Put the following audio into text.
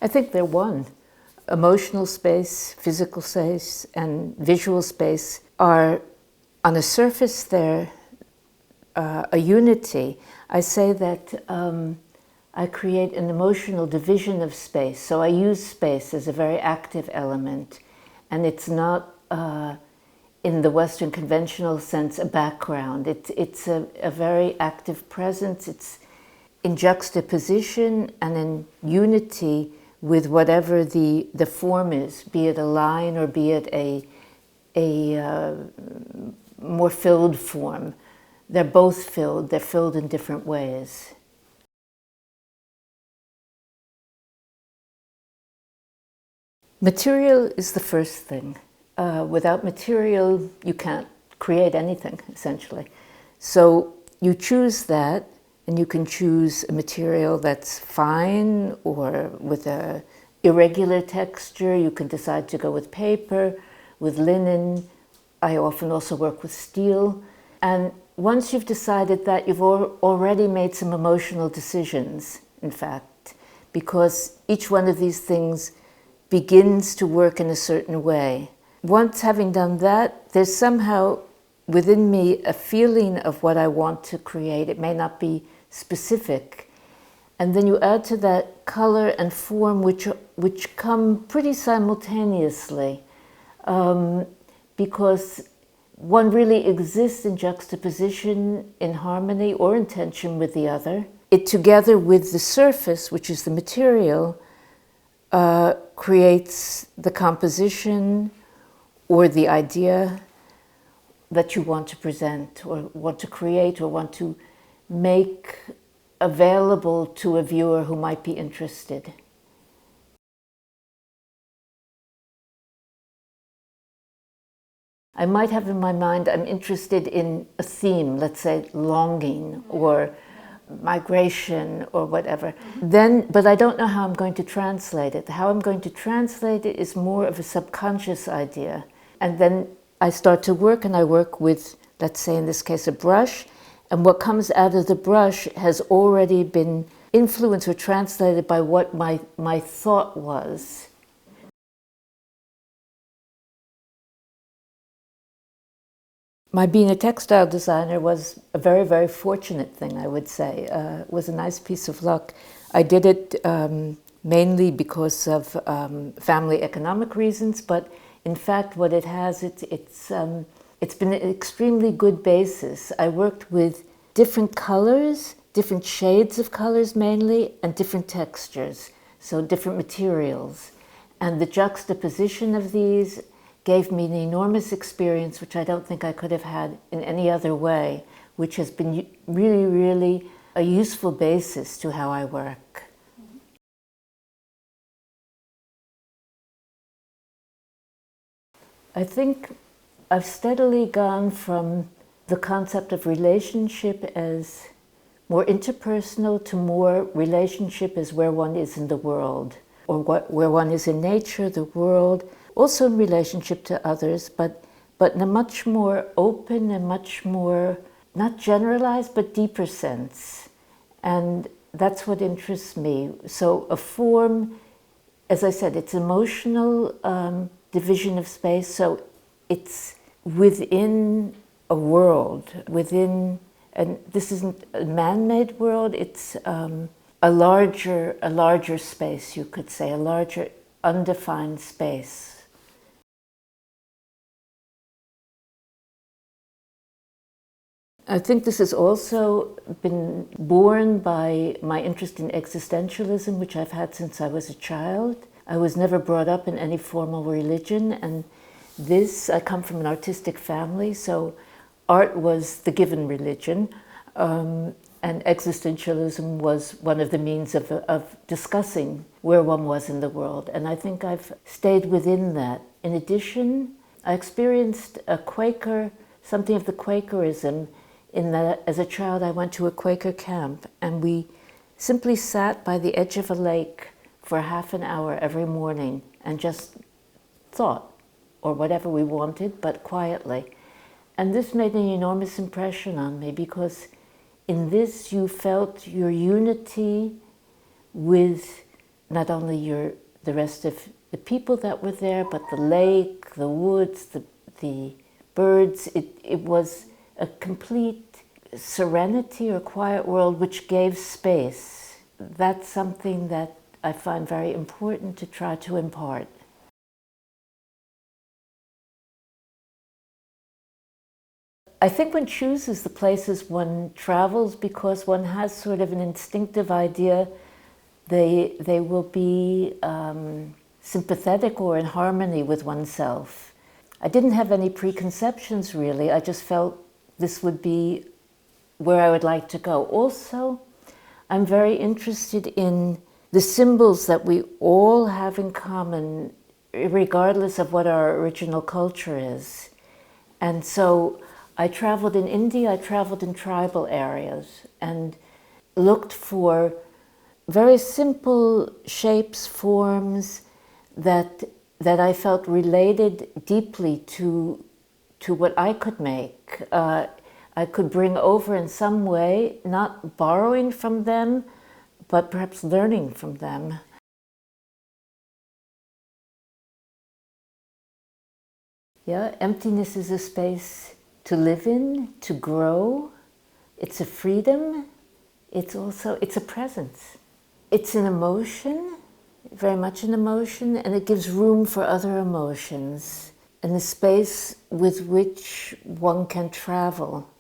I think they're one. Emotional space, physical space, and visual space are, on the surface, they're a unity. I say that I create an emotional division of space. So I use space as a very active element. And it's not, in the Western conventional sense, a background. It's a very active presence. It's in juxtaposition and in unity with whatever the form is, be it a line or be it a more filled form. They're both filled. They're filled in different ways. Material is the first thing. Without material, you can't create anything, essentially. So you choose that, and you can choose a material that's fine or with a irregular texture. You can decide to go with paper, with linen. I often also work with steel. And once you've decided that, you've already made some emotional decisions, in fact, because each one of these things begins to work in a certain way. Once having done that, there's somehow within me a feeling of what I want to create. It may not be specific. And then you add to that color and form, which come pretty simultaneously, because one really exists in juxtaposition, in harmony, or in tension with the other. It, together with the surface, which is the material, creates the composition or the idea that you want to present or want to create or want to make available to a viewer who might be interested. I might have in my mind, I'm interested in a theme, let's say longing or migration or whatever. Then, but I don't know how I'm going to translate it. How I'm going to translate it is more of a subconscious idea. And then I start to work, and I work with, let's say in this case, a brush. And what comes out of the brush has already been influenced or translated by what my thought was. My being a textile designer was a very, very fortunate thing, I would say. It was a nice piece of luck. I did it mainly because of family economic reasons, but in fact what it has, it's been an extremely good basis. I worked with different colors, different shades of colors mainly, and different textures, so different materials. And the juxtaposition of these gave me an enormous experience, which I don't think I could have had in any other way, which has been really, really a useful basis to how I work. I think I've steadily gone from the concept of relationship as more interpersonal to more relationship as where one is in the world, or where one is in nature, the world, also in relationship to others, but in a much more open and much more, not generalized, but deeper sense. And that's what interests me. So a form, as I said, it's emotional division of space, so it's within a world, within, and this isn't a man-made world, it's a larger space, you could say, a larger undefined space. I think this has also been born by my interest in existentialism, which I've had since I was a child. I was never brought up in any formal religion, and I come from an artistic family, so art was the given religion, and existentialism was one of the means of discussing where one was in the world, and I think I've stayed within that. In addition, I experienced something of the Quakerism, in that as a child I went to a Quaker camp, and we simply sat by the edge of a lake for half an hour every morning and just thought, or whatever we wanted, but quietly. And this made an enormous impression on me, because in this you felt your unity with not only the rest of the people that were there, but the lake, the woods, the birds. It was a complete serenity or quiet world which gave space. That's something that I find very important to try to impart. I think one chooses the places one travels because one has sort of an instinctive idea they will be sympathetic or in harmony with oneself. I didn't have any preconceptions really, I just felt this would be where I would like to go. Also, I'm very interested in the symbols that we all have in common, regardless of what our original culture is. And so I traveled in India, I traveled in tribal areas and looked for very simple shapes, forms that I felt related deeply to what I could make. I could bring over in some way, not borrowing from them, but perhaps learning from them. Yeah, emptiness is a space to live in, to grow. It's a freedom. It's a presence. It's an emotion, very much an emotion, and it gives room for other emotions and a space with which one can travel.